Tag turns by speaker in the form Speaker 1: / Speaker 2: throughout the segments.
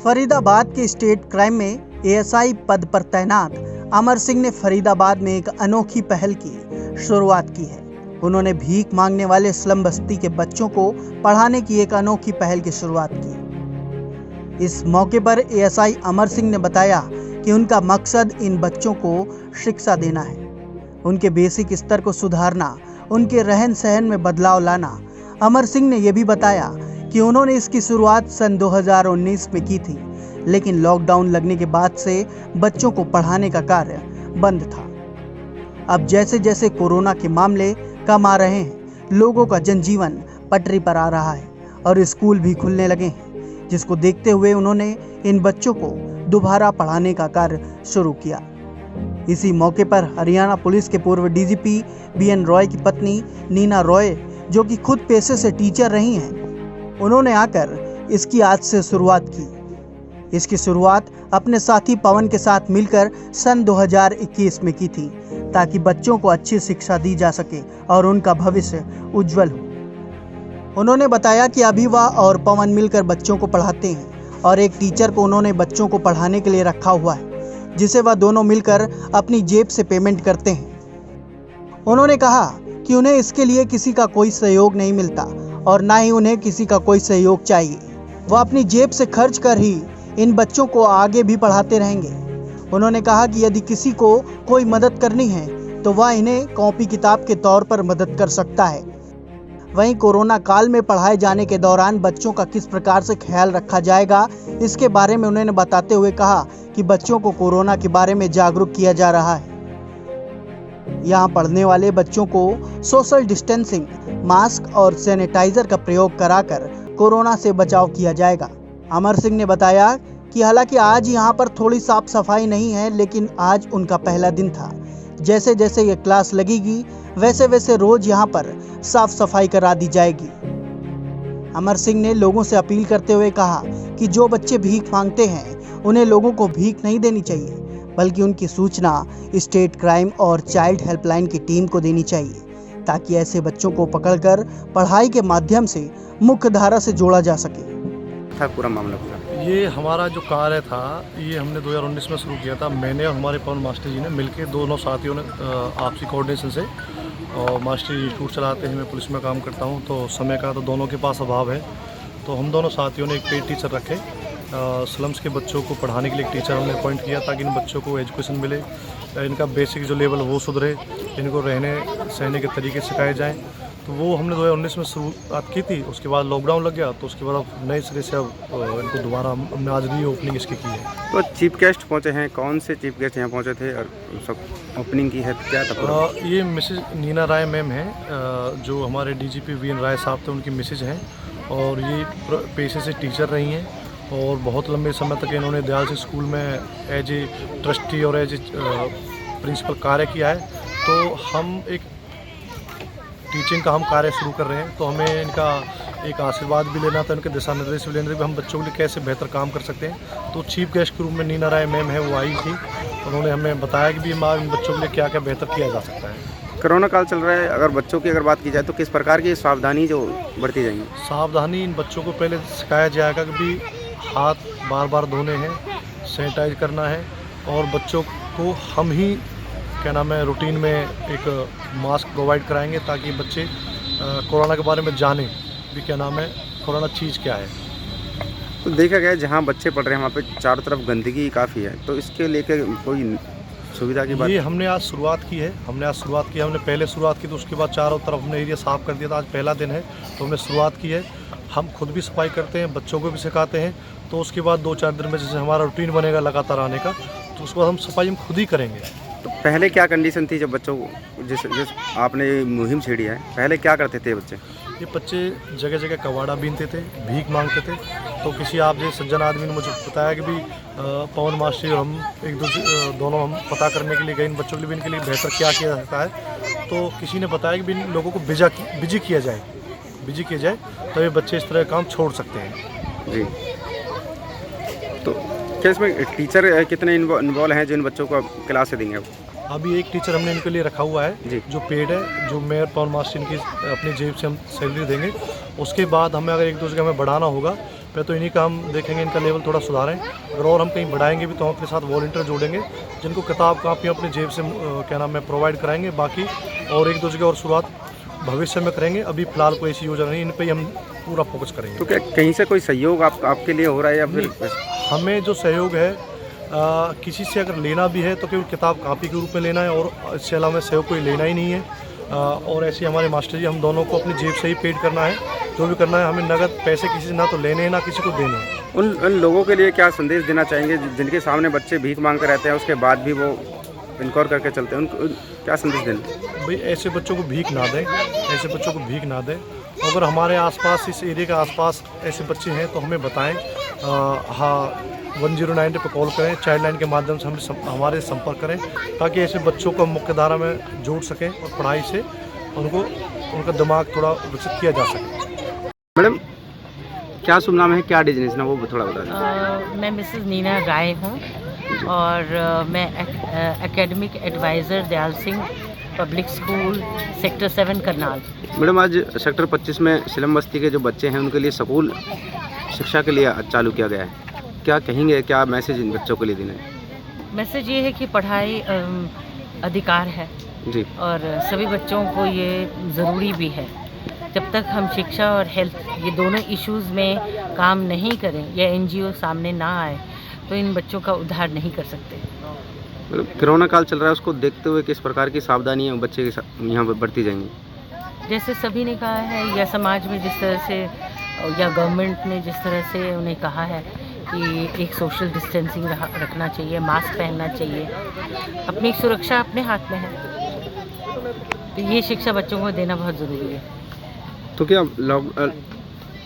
Speaker 1: फरीदाबाद के state crime में ASI पद पर तैनात अमर सिंह ने फरीदाबाद में एक अनोखी पहल की शुरुआत की है। उन्होंने भीख मांगने वाले स्लम बस्ती के बच्चों को पढ़ाने की एक अनोखी पहल की शुरुआत की। इस मौके पर एएसआई अमर सिंह ने बताया कि उनका मकसद इन बच्चों को शिक्षा देना है, उनके बेसिक स्तर को सुधारना, उनके रहन सहन में बदलाव लाना। अमर सिंह ने यह भी बताया कि उन्होंने इसकी शुरुआत सन 2019 में की थी, लेकिन लॉकडाउन लगने के बाद से बच्चों को पढ़ाने का कार्य बंद था। अब जैसे जैसे कोरोना के मामले कम आ रहे हैं, लोगों का जनजीवन पटरी पर आ रहा है और स्कूल भी खुलने लगे हैं, जिसको देखते हुए उन्होंने इन बच्चों को दोबारा पढ़ाने का कार्य शुरू किया। इसी मौके पर हरियाणा पुलिस के पूर्व डीजीपी बीएन रॉय की पत्नी नीना रॉय, जो कि खुद पेशे से टीचर रही हैं, उन्होंने आकर इसकी आज से शुरुआत की। इसकी शुरुआत अपने साथी पवन के साथ मिलकर सन 2021 में की थी, ताकि बच्चों को अच्छी शिक्षा दी जा सके और उनका भविष्य उज्जवल हो। उन्होंने बताया कि अभी वह और पवन मिलकर बच्चों को पढ़ाते हैं और एक टीचर को उन्होंने बच्चों को पढ़ाने के लिए रखा हुआ है, जिसे वह दोनों मिलकर अपनी जेब से पेमेंट करते हैं। उन्होंने कहा कि उन्हें इसके लिए किसी का कोई सहयोग नहीं मिलता और ना ही उन्हें किसी का कोई सहयोग चाहिए। वह अपनी जेब से खर्च कर ही इन बच्चों को आगे भी पढ़ाते रहेंगे। उन्होंने कहा कि यदि किसी को कोई मदद करनी है तो वह इन्हें कॉपी किताब के तौर पर मदद कर सकता है। वहीं कोरोना काल में पढ़ाए जाने के दौरान बच्चों का किस प्रकार से ख्याल रखा जाएगा, इसके बारे में उन्होंने बताते हुए कहा कि बच्चों को कोरोना के बारे में जागरूक किया जा रहा है। यहाँ पढ़ने वाले बच्चों को सोशल डिस्टेंसिंग, मास्क और सैनिटाइजर का प्रयोग कराकर कोरोना से बचाव किया जाएगा। अमर सिंह ने बताया कि हालांकि आज यहाँ पर थोड़ी साफ सफाई नहीं है, लेकिन आज उनका पहला दिन था। जैसे जैसे ये क्लास लगेगी वैसे वैसे रोज यहाँ पर साफ सफाई करा दी जाएगी। अमर सिंह ने लोगों से अपील करते हुए कहा कि जो बच्चे भीख मांगते हैं उन्हें लोगों को भीख नहीं देनी चाहिए, बल्कि उनकी सूचना स्टेट क्राइम और चाइल्ड हेल्पलाइन की टीम को देनी चाहिए, ताकि ऐसे बच्चों को पकड़कर पढ़ाई के माध्यम से मुख्य धारा से जोड़ा जा सके।
Speaker 2: पूरा मामला
Speaker 3: ये हमारा जो कार्य था ये हमने 2019 में शुरू किया था। मैंने और हमारे पवन मास्टर जी ने मिलकर, दोनों साथियों ने आपसी कोऑर्डिनेशन से, और मास्टर जी इंस्टीट्यूट चलाते हैं, मैं पुलिस में काम करता हूँ, तो समय का तो दोनों के पास अभाव है। तो हम दोनों साथियों ने एक पेड टीचर रखे, स्लम्स के बच्चों को पढ़ाने के लिए एक टीचर हमने अपॉइंट किया, ताकि इन बच्चों को एजुकेशन मिले, इनका बेसिक जो लेवल वो सुधरे, इनको रहने सहने के तरीके सिखाए जाएँ। तो वो हमने 2019 में शुरुआत की थी। उसके बाद लॉकडाउन लग गया, तो उसके बाद अब नए सिरे से अब इनको दोबारा हमने आज री ओपनिंग इसकी की है।
Speaker 2: तो चीफ गेस्ट पहुंचे हैं, कौन से चीफ गेस्ट यहाँ पहुंचे थे और सब ओपनिंग की है, क्या था?
Speaker 3: ये मिसेज नीना राय मैम हैं, जो हमारे डीजीपी बीएन राय साहब थे, उनकी मिसेज हैं, और ये पेशे से टीचर रही हैं और बहुत लंबे समय तक इन्होंने दयाल सिंह स्कूल में एज ए ट्रस्टी और एज ए प्रिंसिपल कार्य किया है। तो हम एक टीचिंग का हम कार्य शुरू कर रहे हैं, तो हमें इनका एक आशीर्वाद भी लेना था, इनके दिशा निर्देश भी लेने थे, हम बच्चों के लिए कैसे बेहतर काम कर सकते हैं। तो चीफ गेस्ट के रूप में नीना राय मैम है, वो आई थी, उन्होंने हमें बताया कि भी इन बच्चों के लिए क्या क्या बेहतर किया जा सकता है।
Speaker 2: कोरोना काल चल रहा है, अगर बच्चों की अगर बात की जाए तो किस प्रकार की सावधानी जो बरती जाएंगी?
Speaker 3: सावधानी, इन बच्चों को पहले सिखाया जाएगा कि भी हाथ बार बार धोने हैं, सैनिटाइज करना है, और बच्चों को हम ही क्या नाम है रूटीन में एक मास्क प्रोवाइड कराएंगे, ताकि बच्चे कोरोना के बारे में जानें भी क्या नाम है कोरोना चीज़ क्या है।
Speaker 2: तो देखा गया जहाँ बच्चे पढ़ रहे हैं वहाँ पे चारों तरफ गंदगी काफ़ी है, तो इसके लेकर कोई सुविधा की बात?
Speaker 3: ये हमने आज शुरुआत की है, हमने पहले शुरुआत की, तो उसके बाद चारों तरफ हमने एरिया साफ़ कर दिया था। आज पहला दिन है, तो हमने शुरुआत की है। हम खुद भी सफाई करते हैं, बच्चों को भी सिखाते हैं, तो उसके बाद 2-4 दिन में जैसे हमारा रूटीन बनेगा लगातार आने का, तो उसके बाद हम सफाई हम खुद ही करेंगे।
Speaker 2: तो पहले क्या कंडीशन थी जब बच्चों को जिस आपने मुहिम छेड़ी है, पहले क्या करते थे बच्चे?
Speaker 3: ये बच्चे जगह जगह कबाड़ा बीनते थे, भीख मांगते थे। तो किसी आप जैसे सज्जन आदमी ने मुझे बताया कि भी पवन मास्टर और हम एक दूसरे दोनों हम पता करने के लिए गए इन बच्चों के लिए भी इनके लिए बेहतर क्या किया जाता है। तो किसी ने बताया कि भी इन लोगों को बिजी किया जाए, तो ये बच्चे इस तरह काम छोड़ सकते हैं।
Speaker 2: जी, तो क्या इसमें टीचर कितने इन्वॉल्व हैं जो इन बच्चों को क्लास से देंगे?
Speaker 3: अभी एक टीचर हमने इनके लिए रखा हुआ है
Speaker 2: जी।
Speaker 3: जो पेड है, जो मेयर पवन मास्टर इनकी अपनी जेब से हम सैलरी देंगे। उसके बाद हमें अगर एक दो जगह में बढ़ाना होगा फिर तो इन्हीं का हम देखेंगे, इनका लेवल थोड़ा सुधारें। अगर और हम कहीं बढ़ाएंगे भी तो हम अपने साथ वॉलंटियर जोड़ेंगे जिनको किताब कापियाँ अपनी जेब से क्या नाम है प्रोवाइड कराएंगे। बाकी और एक दो जगह और शुरुआत भविष्य में करेंगे। अभी फिलहाल कोई ऐसी योजना नहीं, इन पर ही हम पूरा फोकस करेंगे।
Speaker 2: तो क्या कहीं से कोई सहयोग आपके लिए हो रहा है या फिर
Speaker 3: हमें जो सहयोग है किसी से अगर लेना भी है तो केवल किताब कापी के रूप में लेना है और इसके अलावा सहयोग कोई लेना ही नहीं है। और ऐसे हमारे मास्टर जी हम दोनों को अपनी जेब से ही पेड करना है, जो भी करना है। हमें नगद पैसे किसी से ना तो लेने हैं ना किसी को देने हैं।
Speaker 2: उन लोगों के लिए क्या संदेश देना चाहेंगे जिनके सामने बच्चे भीख मांगते रहते हैं, उसके बाद भी वो इनकार करके चलते हैं, उनको क्या संदेश देना?
Speaker 3: भाई ऐसे बच्चों को भीख ना दें, ऐसे बच्चों को भीख ना दें। अगर हमारे आसपास इस एरिया के आसपास ऐसे बच्चे हैं तो हमें बताएं। हाँ 109 पे कॉल करें, चाइल्ड लाइन के माध्यम से हम हमारे संपर्क करें ताकि ऐसे बच्चों को मुख्य धारा में जोड़ सकें और पढ़ाई से उनका दिमाग थोड़ा विकसित किया जा सके।
Speaker 2: मैडम क्या शुभ नाम है, क्या डिजिग्नेशन है, वो थोड़ा बता दीजिए।
Speaker 4: मैं मिसेस नीना राय हूँ और मैं academic advisor Dayal Singh public school sector 7 Karnal.
Speaker 2: Madam आज सेक्टर 25 में स्लम बस्ती के जो बच्चे हैं उनके लिए स्कूल शिक्षा के लिए चालू किया गया है, क्या कहेंगे, क्या मैसेज इन बच्चों के लिए देना है?
Speaker 4: मैसेज ये है कि पढ़ाई अधिकार है
Speaker 2: जी।
Speaker 4: और सभी बच्चों को ये ज़रूरी भी है। जब तक हम शिक्षा और हेल्थ ये दोनों इश्यूज़ में काम नहीं करें या NGO सामने ना आए तो इन बच्चों का उद्धार नहीं कर सकते।
Speaker 2: कोरोना काल चल रहा है, उसको देखते हुए किस प्रकार की सावधानियां बच्चे के यहाँ पर बढ़ती जाएंगी?
Speaker 4: जैसे सभी ने कहा है या समाज में जिस तरह से या गवर्नमेंट ने जिस तरह से उन्हें कहा है कि एक सोशल डिस्टेंसिंग रखना चाहिए, मास्क पहनना चाहिए, अपनी सुरक्षा अपने हाथ में है, तो ये शिक्षा बच्चों को देना बहुत ज़रूरी है।
Speaker 2: तो क्या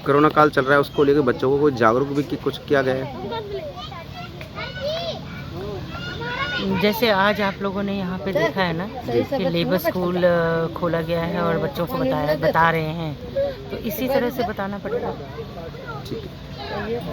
Speaker 2: कोरोना काल चल रहा है उसको लेकर बच्चों को कोई जागरूक भी कुछ किया गया है?
Speaker 4: जैसे आज आप लोगों ने यहाँ पे देखा है ना कि लेबर स्कूल खोला गया है और बच्चों को बता रहे हैं, तो इसी तरह से बताना पड़ेगा।
Speaker 2: ठीक है।